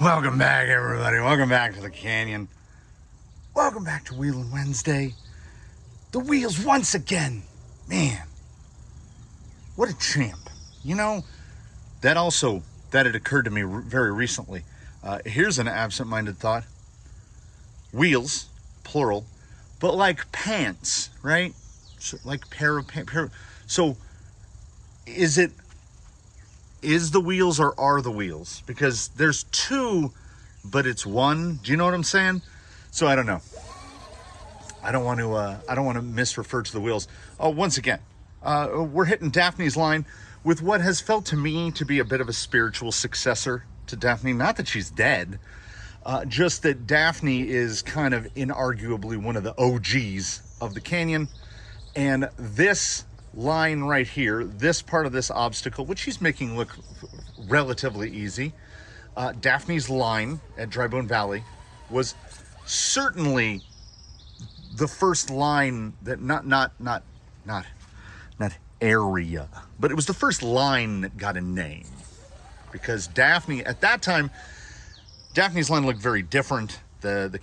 Welcome back, everybody. Welcome back to the canyon. Welcome back to Wheelin Wednesday. The wheels once again. Man, what a champ. You know, that had occurred to me very recently. Here's an absent-minded thought. Wheels, plural, but like pants, right? So, like pair of pants. So, is the wheels or are the wheels? Because there's two, but it's one. Do you know what I'm saying? So I don't know. I don't want to misrefer to the wheels. Oh, once again, we're hitting Daphne's line with what has felt to me to be a bit of a spiritual successor to Daphne. Not that she's dead, just that Daphne is kind of inarguably one of the OGs of the canyon. And this line right here, this part of this obstacle, which she's making look relatively easy, Daphne's line at Drybone Valley was certainly the first line that not area, but it was the first line that got a name, because Daphne at that time, Daphne's line looked very different. The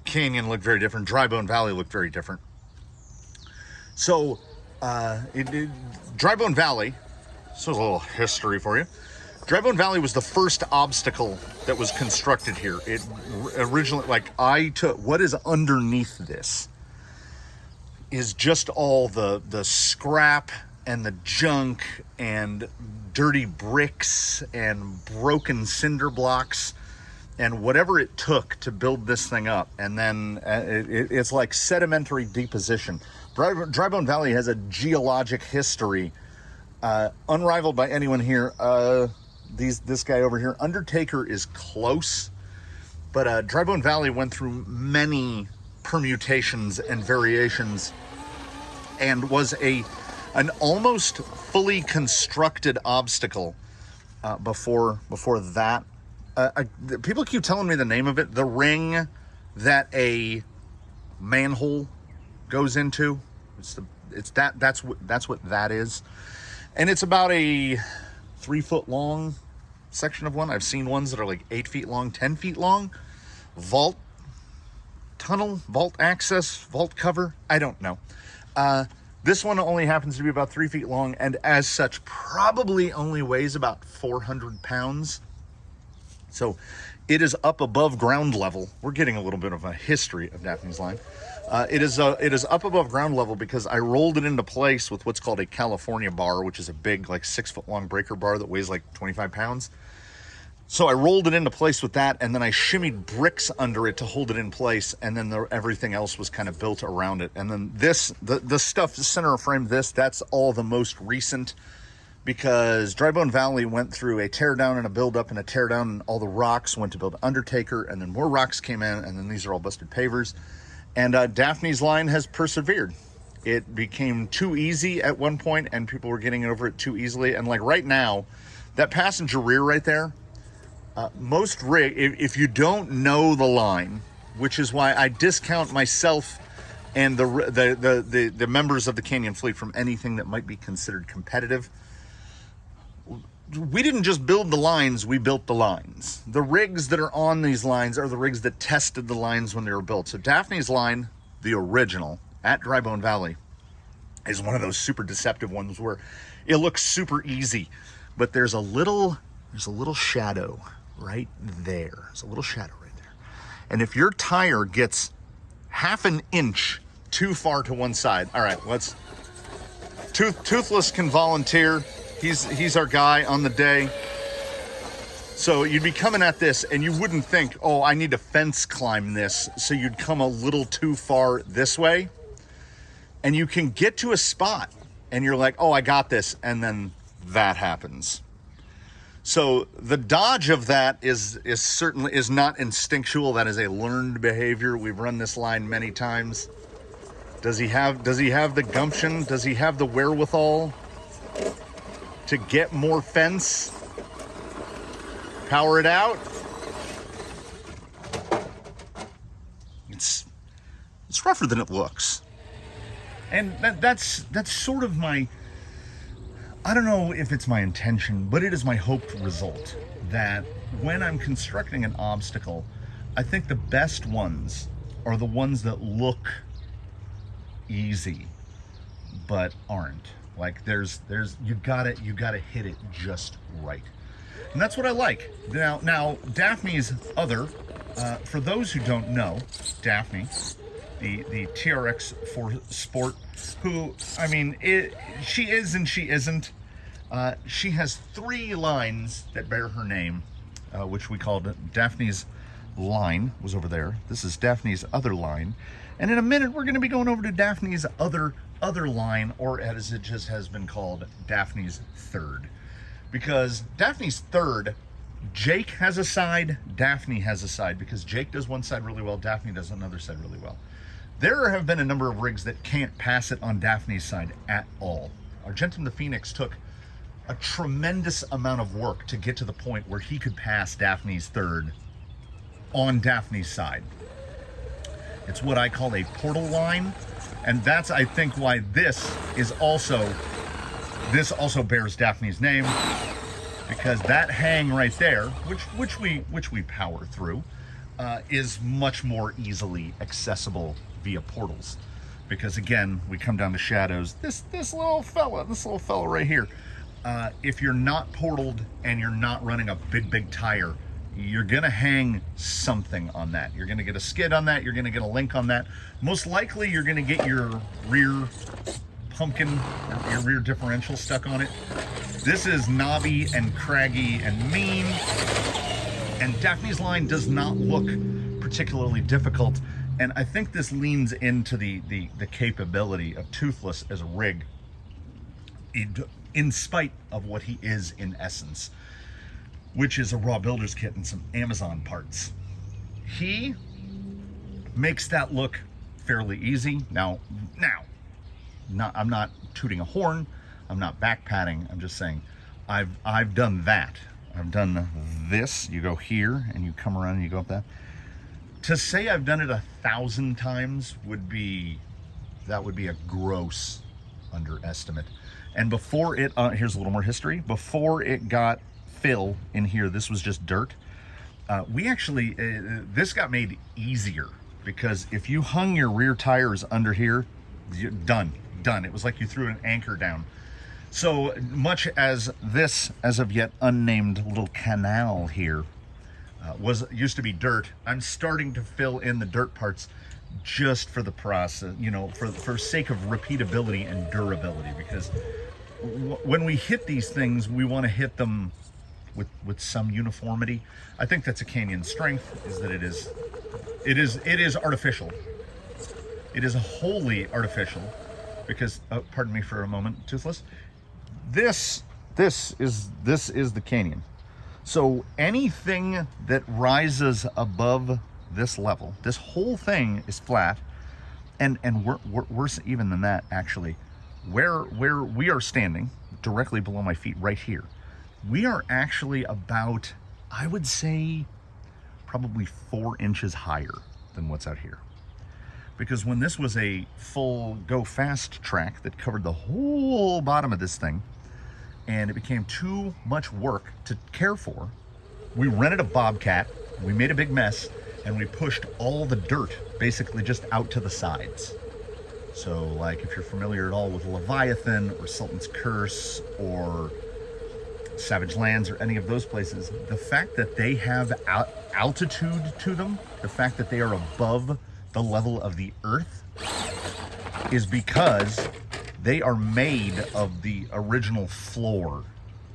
canyon looked very different. Drybone Valley looked very different. So Drybone Valley, so a little history for you. Drybone Valley was the first obstacle that was constructed here. It originally, what is underneath this is just all the scrap and the junk and dirty bricks and broken cinder blocks and whatever it took to build this thing up. And then it's like sedimentary deposition. Drybone Valley has a geologic history unrivaled by anyone here. This guy over here, Undertaker, is close, but Drybone Valley went through many permutations and variations and was an almost fully constructed obstacle before that. People keep telling me the name of it, the ring that a manhole goes into. That's what that is. And it's about a 3 foot long section of one. I've seen ones that are like 8 feet long, 10 feet long. Vault tunnel, vault access, vault cover. I don't know. This one only happens to be about 3 feet long, and as such probably only weighs about 400 pounds. So it is up above ground level. We're getting a little bit of a history of Daphne's line. It is up above ground level because I rolled it into place with what's called a California bar, which is a big, like 6 foot long breaker bar that weighs like 25 pounds. So I rolled it into place with that, and then I shimmied bricks under it to hold it in place, and then everything else was kind of built around it. And then the stuff, the center of frame, that's all the most recent, because Drybone Valley went through a teardown and a build-up and a teardown, and all the rocks went to build Undertaker, and then more rocks came in, and then these are all busted pavers. And Daphne's line has persevered. It became too easy at one point, and people were getting over it too easily. And like right now, that passenger rear right there, most rig, if you don't know the line, which is why I discount myself and the members of the Canyon fleet from anything that might be considered competitive. We didn't just build the lines, we built the lines. The rigs that are on these lines are the rigs that tested the lines when they were built. So Daphne's line, the original, at Drybone Valley, is one of those super deceptive ones where it looks super easy, but there's a little shadow right there. There's a little shadow right there. And if your tire gets half an inch too far to one side, all right, Toothless can volunteer. He's our guy on the day. So you'd be coming at this and you wouldn't think, oh, I need to fence climb this. So you'd come a little too far this way, and you can get to a spot and you're like, oh, I got this. And then that happens. So the dodge of that is certainly not instinctual. That is a learned behavior. We've run this line many times. Does he have the gumption? Does he have the wherewithal to get more fence? Power it out? It's rougher than it looks. And that's sort of my I don't know if it's my intention, but it is my hoped result that when I'm constructing an obstacle, I think the best ones are the ones that look easy but aren't. Like there's you gotta hit it just right, and that's what I like. Now Daphne's other, for those who don't know, Daphne, the TRX for Sport, who, I mean, she is and she isn't. She has 3 lines that bear her name, which we called Daphne's line was over there. This is Daphne's other line, and in a minute we're going to be going over to Daphne's other line, or as it just has been called, Daphne's third, because Daphne's third, Jake has a side, Daphne has a side, because Jake does one side really well, Daphne does another side really well. There have been a number of rigs that can't pass it on Daphne's side at all. Argentum the Phoenix took a tremendous amount of work to get to the point where he could pass Daphne's third on Daphne's side. It's what I call a portal line, and that's, I think, why this also bears Daphne's name, because that hang right there, which we power through, is much more easily accessible via portals, because again, we come down to shadows. This little fella right here, if you're not portaled and you're not running a big tire, you're gonna hang something on that. You're gonna get a skid on that, you're gonna get a link on that. Most likely you're gonna get your rear pumpkin, your rear differential stuck on it. This is knobby and craggy and mean, and Daphne's line does not look particularly difficult, and I think this leans into the capability of Toothless as a rig, in spite of what he is in essence, which is a raw builder's kit and some Amazon parts. He makes that look fairly easy. Now, I'm not tooting a horn, I'm not back patting, I'm just saying I've done that. I've done this, you go here and you come around and you go up that. To say I've done it 1,000 times would be a gross underestimate. And before it, here's a little more history. Before it got fill in here, this was just dirt. We actually, this got made easier, because if you hung your rear tires under here, you're done. It was like you threw an anchor down. So much as this, as of yet unnamed little canal here, used to be dirt, I'm starting to fill in the dirt parts just for the process, for sake of repeatability and durability, because when we hit these things, we want to hit them with some uniformity. I think that's a canyon strength, is that it is artificial. It is wholly artificial, because pardon me for a moment, Toothless. This is the canyon. So anything that rises above this level, this whole thing is flat, and worse even than that, actually. Where we are standing, directly below my feet right here, we are actually about, I would say, probably 4 inches higher than what's out here. Because when this was a full go fast track that covered the whole bottom of this thing, and it became too much work to care for, we rented a Bobcat, we made a big mess, and we pushed all the dirt basically just out to the sides. So, like, if you're familiar at all with Leviathan or Sultan's Curse or Savage Lands or any of those places, the fact that they have altitude to them, the fact that they are above the level of the earth, is because they are made of the original floor.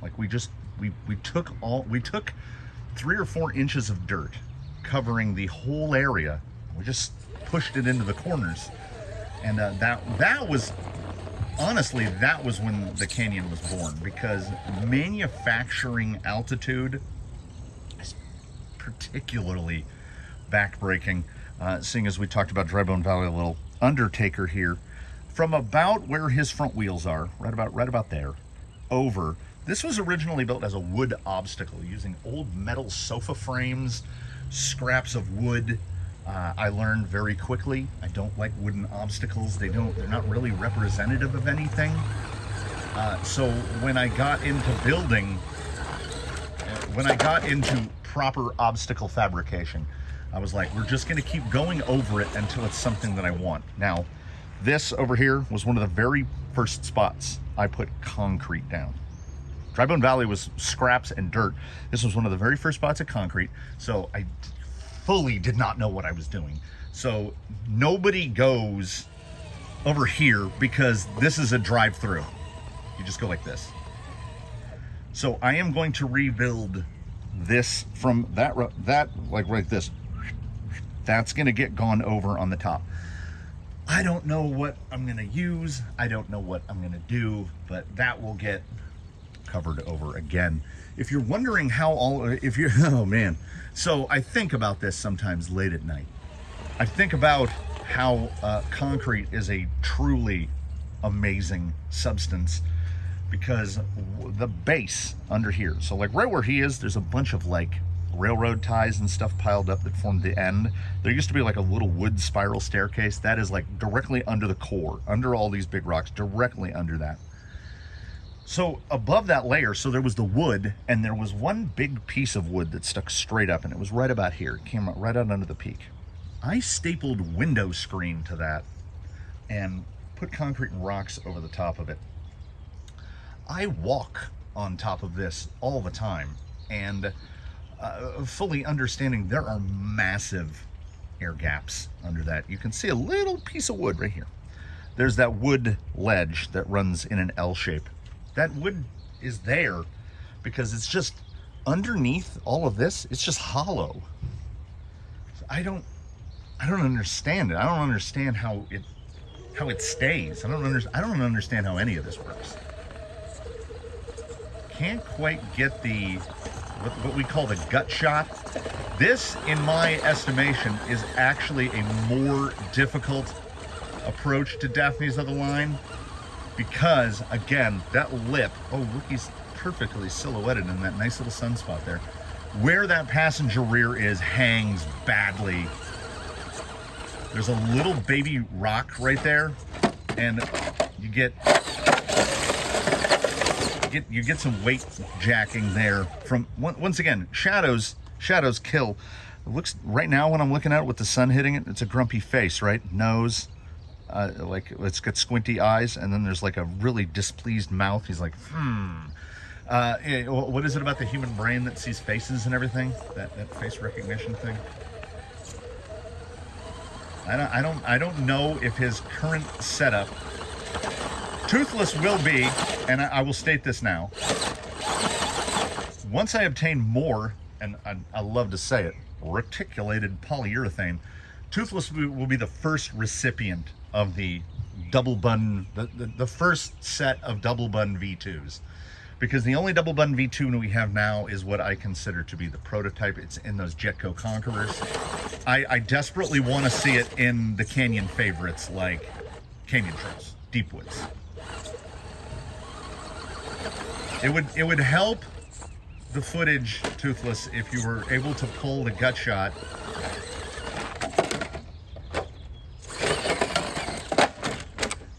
Like, we took 3 or 4 inches of dirt covering the whole area. We just pushed it into the corners. And that was, honestly, that was when the canyon was born, because manufacturing altitude is particularly backbreaking, seeing as we talked about Drybone Valley a little. Undertaker here, from about where his front wheels are, right about there, over. This was originally built as a wood obstacle using old metal sofa frames, scraps of wood. I learned very quickly, I don't like wooden obstacles. They're not really representative of anything. So when I got into building, when I got into proper obstacle fabrication, I was like, we're just going to keep going over it until it's something that I want. Now, this over here was one of the very first spots I put concrete down. Dry Bone Valley was scraps and dirt. This was one of the very first spots of concrete. So I fully did not know what I was doing. So nobody goes over here because this is a drive-through. You just go like this. So I am going to rebuild this from that like right this. That's going to get gone over on the top. I don't know what I'm going to use. I don't know what I'm going to do, but that will get covered over again. If you're wondering how oh man. So I think about this sometimes late at night. I think about how concrete is a truly amazing substance, because the base under here, so like right where he is, there's a bunch of like railroad ties and stuff piled up that formed the end. There used to be like a little wood spiral staircase that is like directly under the core, under all these big rocks, directly under that. So above that layer, so there was the wood, and there was one big piece of wood that stuck straight up, and it was right about here. It came right out under the peak. I stapled window screen to that and put concrete and rocks over the top of it. I walk on top of this all the time, and fully understanding there are massive air gaps under that. You can see a little piece of wood right here. There's that wood ledge that runs in an L shape. That wood is there because it's just underneath all of this, it's just hollow. So I don't understand it. I don't understand how it stays. I don't understand how any of this works. Can't quite get the what we call the gut shot. This, in my estimation, is actually a more difficult approach to Daphne's other line, because again, that lip, oh look, he's perfectly silhouetted in that nice little sunspot there. Where that passenger rear is hangs badly. There's a little baby rock right there, and you get some weight jacking there from, once again, shadows kill. It looks right now when I'm looking at it with the sun hitting it, it's a grumpy face, right? Nose, like it's got squinty eyes, and then there's like a really displeased mouth. He's like, what is it about the human brain that sees faces and everything? That face recognition thing. I don't know if his current setup, Toothless will be, and I will state this now, once I obtain more, and I love to say it, reticulated polyurethane, Toothless will be the first recipient of the double bun, the first set of double bun V2s. Because the only double bun V2 we have now is what I consider to be the prototype. It's in those Jetco Conquerors. I desperately want to see it in the Canyon favorites like Canyon Trails, Deep Woods. It would help the footage, Toothless, if you were able to pull the gut shot.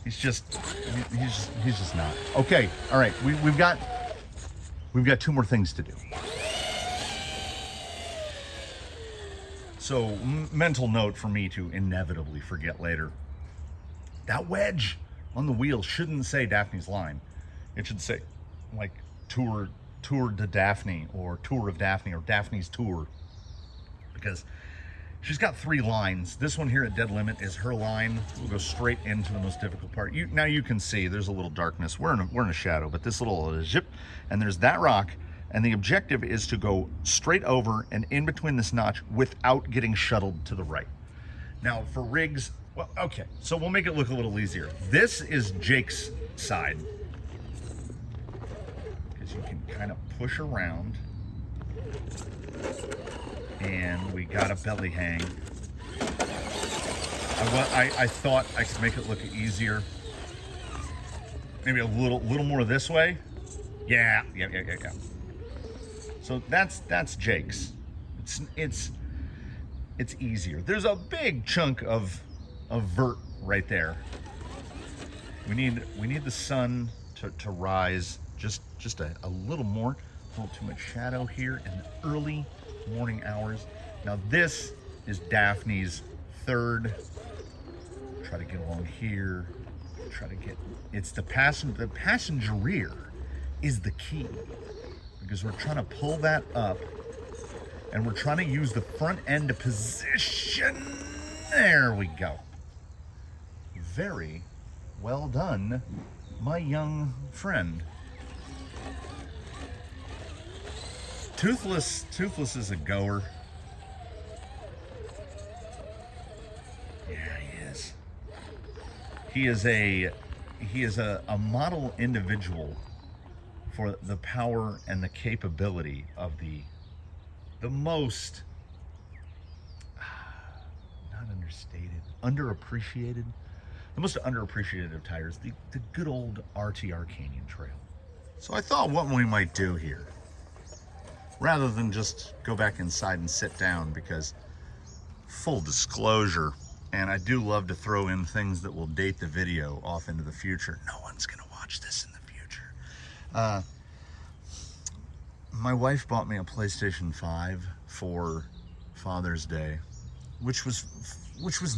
He's just not. Okay, all right. We've got two more things to do. So, mental note for me to inevitably forget later. That wedge on the wheel shouldn't say Daphne's line. It should say, like, tour to Daphne, or tour of Daphne, or Daphne's tour. Because she's got 3 lines. This one here at dead limit is her line. We'll go straight into the most difficult part. Now you can see there's a little darkness. We're in a shadow, but this little zip, and there's that rock. And the objective is to go straight over and in between this notch without getting shuttled to the right. Now for rigs, well, okay, so we'll make it look a little easier. This is Jake's side, because you can kind of push around, and we got a belly hang. I thought I could make it look easier. Maybe a little more this way. Yeah. So that's Jake's. It's easier. There's a big chunk of vert right there. We need the sun to rise just a little more. A little too much shadow here in the early morning hours. Now this is Daphne's third. Try to get along here. Try to get, it's the passenger rear is the key, because we're trying to pull that up and we're trying to use the front end to position. There we go. Very well done, my young friend. Toothless is a goer. Yeah, he is. He is a model individual for the power and the capability of the most not understated, underappreciated, the most underappreciated of tires, the good old RTR Canyon Trail. So I thought what we might do here, rather than just go back inside and sit down, because full disclosure, and I do love to throw in things that will date the video off into the future. No one's gonna watch this in the future. My wife bought me a PlayStation 5 for Father's Day, which was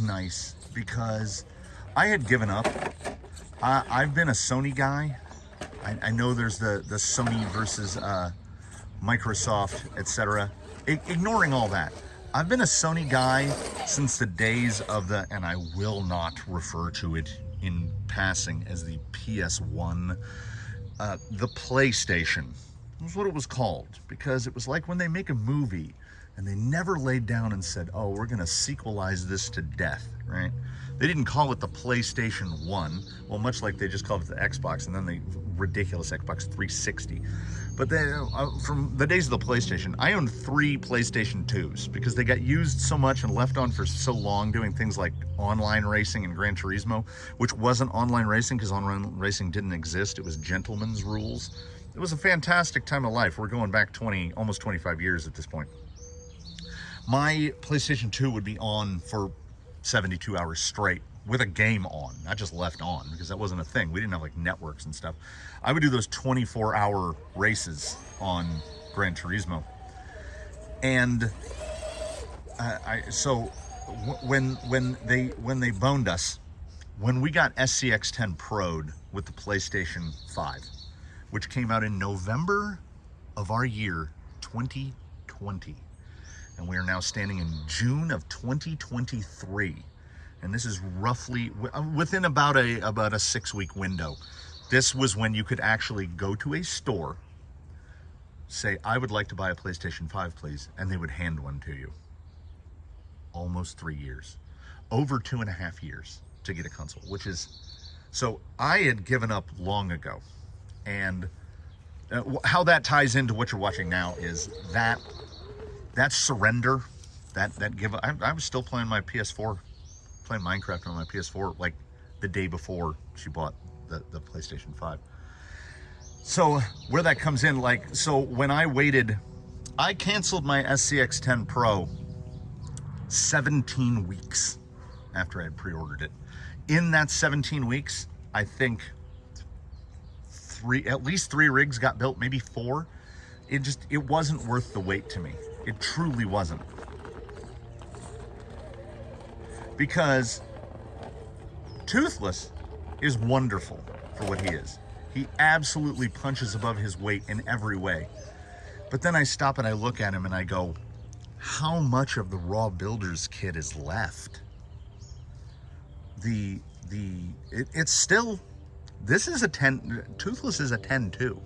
nice, because I had given up. I've been a Sony guy. I know there's the Sony versus Microsoft, etc. Ignoring all that, I've been a Sony guy since the days of the, and I will not refer to it in passing as the PS1, the PlayStation. That's what it was called, because it was like when they make a movie and they never laid down and said, oh, we're gonna sequelize this to death, right? They didn't call it the PlayStation 1, well, much like they just called it the Xbox, and then the ridiculous Xbox 360. But then, from the days of the PlayStation, I owned 3 PlayStation 2s, because they got used so much and left on for so long doing things like online racing and Gran Turismo, which wasn't online racing, because online racing didn't exist. It was gentlemen's rules. It was a fantastic time of life. We're going back almost 25 years at this point. My PlayStation 2 would be on for 72 hours straight with a game on, not just left on, because that wasn't a thing. We didn't have like networks and stuff. I would do those 24-hour races on Gran Turismo. And so when they boned us, when we got SCX10 Pro'd with the PlayStation 5, which came out in November of our year 2020, and we are now standing in June of 2023, and this is roughly within about a 6-week window. This was when you could actually go to a store, say, I would like to buy a PlayStation 5, please, and they would hand one to you. Almost 3 years, over 2.5 years to get a console, which is, so I had given up long ago. And how that ties into what you're watching now is that surrender, that give up. I was still playing my PS4, playing Minecraft on my PS4 like the day before she bought the PlayStation 5. So where that comes in, like, so when I waited, I canceled my SCX10 Pro 17 weeks after I had pre-ordered it. In that 17 weeks, I think at least 3 rigs got built, maybe 4. It wasn't worth the wait to me. It truly wasn't. Because Toothless is wonderful for what he is. He absolutely punches above his weight in every way. But then I stop and I look at him and I go, how much of the raw builder's kit is left? It's still, this is a 10, Toothless is a 10-2.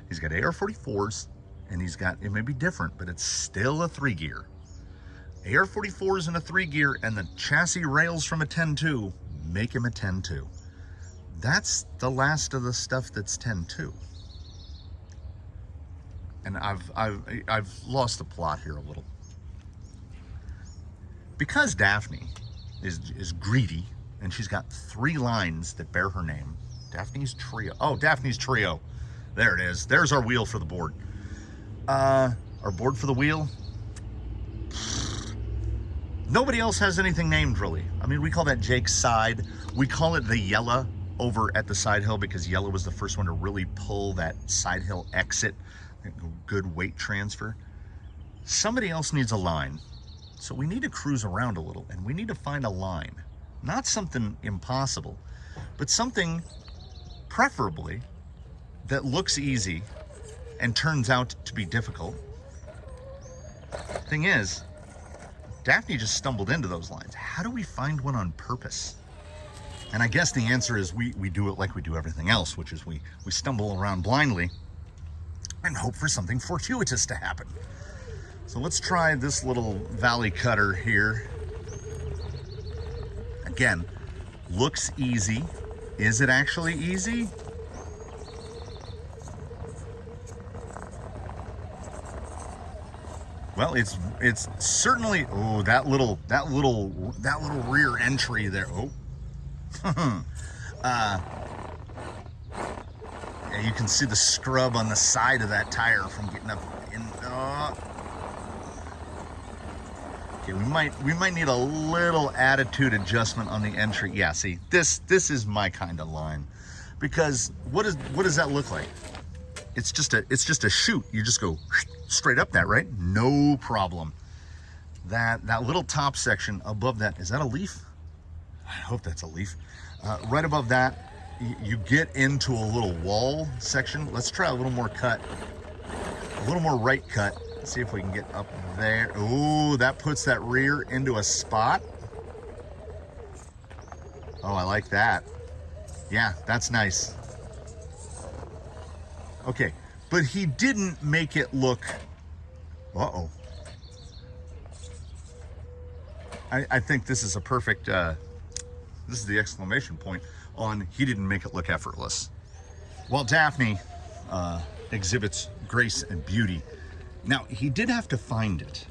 He's got AR-44s, and he's got, it may be different, but it's still a 3-gear. AR-44s in a 3-gear, and the chassis rails from a 10-2 make him a 10-2. That's the last of the stuff that's 10-2. And I've lost the plot here a little. Because Daphne is greedy, and she's got 3 lines that bear her name. Daphne's Trio. Oh, Daphne's Trio. There it is. There's our wheel for the board. Our board for the wheel. Nobody else has anything named, really. I mean, we call that Jake's side. We call it the Yella, over at the side hill because yellow was the first one to really pull that side hill exit. Good weight transfer. Somebody else needs a line. So we need to cruise around a little and we need to find a line. Not something impossible, but something preferably that looks easy and turns out to be difficult. Thing is, Daphne just stumbled into those lines. How do we find one on purpose? And I guess the answer is we do it like we do everything else, which is we stumble around blindly and hope for something fortuitous to happen. So let's try this little valley cutter here. Again, looks easy. Is it actually easy? Well, it's certainly, oh, that little rear entry there. Oh. Yeah, you can see the scrub on the side of that tire from getting up in. Okay, we might need a little attitude adjustment on the entry. Yeah, see, this is my kind of line, because what does that look like? It's just a chute. You just go straight up that, right? No problem. That little top section above that, is that a leaf? I hope that's a leaf. Right above that, you get into a little wall section. Let's try a little more cut, a little more right cut. Let's see if we can get up there. Ooh, that puts that rear into a spot. Oh, I like that. Yeah, that's nice. Okay, but he didn't make it look, uh-oh. I think this is a perfect, this is the exclamation point on he didn't make it look effortless. While Daphne exhibits grace and beauty, now he did have to find it.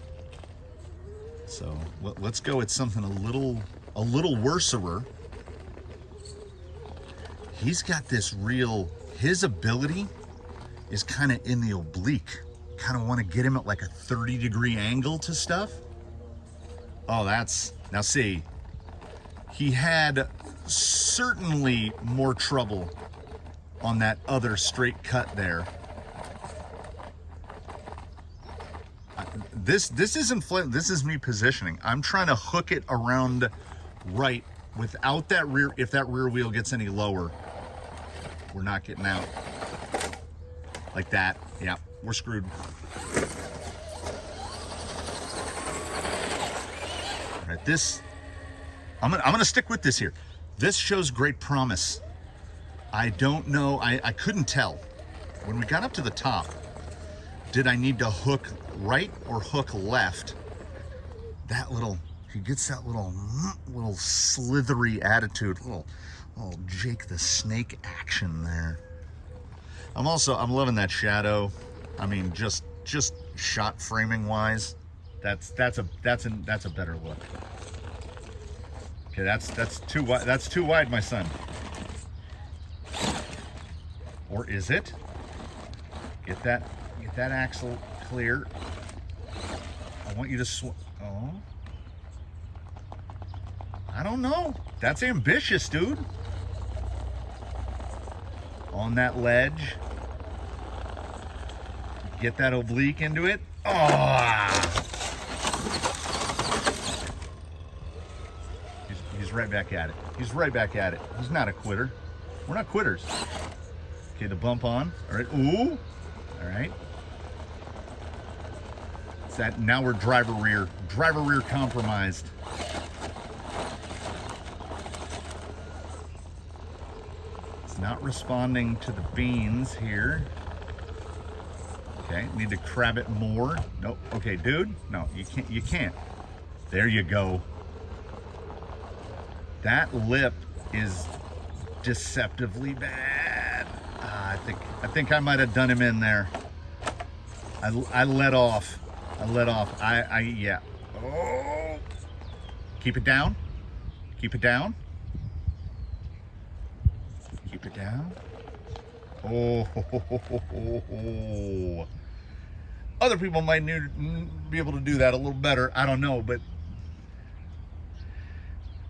So let's go at something a little worser. He's got this real, his ability is kind of in the oblique. Kind of want to get him at like a 30-degree angle to stuff. Oh, now see, he had certainly more trouble on that other straight cut there. This isn't flint, this is me positioning. I'm trying to hook it around right without that rear. If that rear wheel gets any lower, we're not getting out. Like that. Yeah, we're screwed. All right, this, I'm gonna stick with this here. This shows great promise. I don't know, I couldn't tell. When we got up to the top, did I need to hook right or hook left? That little, he gets that little slithery attitude, little Jake the Snake action there. I'm loving that shadow. I mean, just shot framing wise, that's a better look. Okay, that's too wide. That's too wide, my son. Or is it? Get that axle clear. I want you to oh. I don't know. That's ambitious, dude. On that ledge. Get that oblique into it. Oh! He's right back at it. He's right back at it. He's not a quitter. We're not quitters. Okay, the bump on. All right. Ooh. All right. It's that, now we're driver rear compromised. It's not responding to the beans here. Okay, need to crab it more. Nope. Okay, dude. No, you can't. There you go. That lip is deceptively bad. I think I might have done him in there. I let off. Yeah. Oh. Keep it down. Keep it down. Keep it down. Oh. Other people might be able to do that a little better. I don't know, but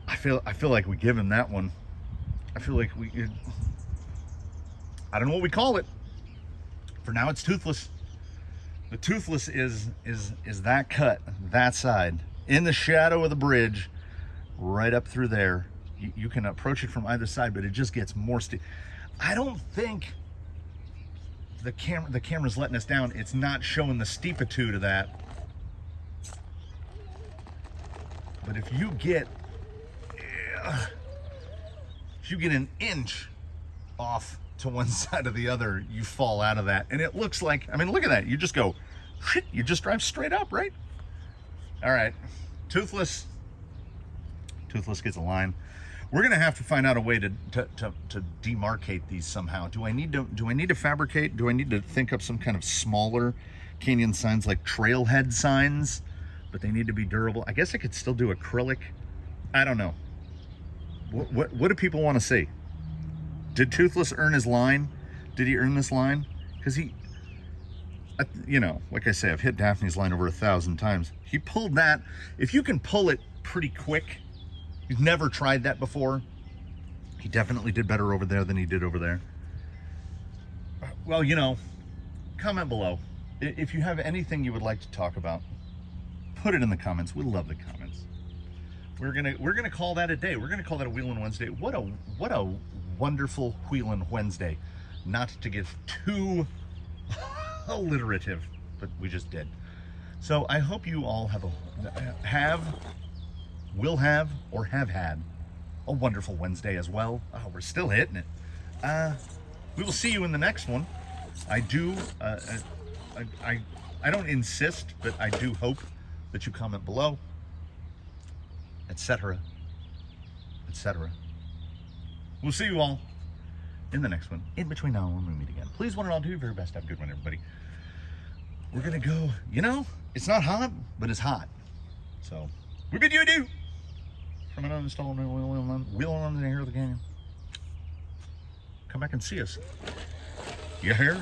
I feel like we give him that one. I feel like I don't know what we call it. For now, it's toothless. The toothless is that cut, that side, in the shadow of the bridge, right up through there. You can approach it from either side, but it just gets more steep. I don't think the camera's letting us down. It's not showing the steepitude of that. But if you get an inch off to one side or the other, you fall out of that. And it looks like, I mean, look at that. You just go, you just drive straight up, right? All right, toothless gets a line. We're gonna have to find out a way to demarcate these somehow. Do I need to fabricate? Do I need to think up some kind of smaller canyon signs, like trailhead signs, but they need to be durable? I guess I could still do acrylic. I don't know. What do people want to see? Did Toothless earn his line? Did he earn this line? Because he, you know, like I say, I've hit Daphne's line over 1,000 times. He pulled that. If you can pull it pretty quick, you've never tried that before, he definitely did better over there than he did over there. Well, you know, comment below. If you have anything you would like to talk about, put it in the comments. We love the comments. We're gonna call that a day. We're gonna call that a Wheelin Wednesday. What a wonderful Wheelin Wednesday. Not to get too alliterative, but we just did. So I hope you all will have or have had a wonderful Wednesday as well. Oh, we're still hitting it. We will see you in the next one. I don't insist, but I do hope that you comment below, etc., etc. We'll see you all in the next one. In between now and when we meet again, please, one and all, do your very best. Have a good one, everybody. We're gonna go, you know, it's not hot, but it's hot. So, we bid you adieu from another installment of Wheelin Wednesday here at the canyon. Come back and see us. You hear?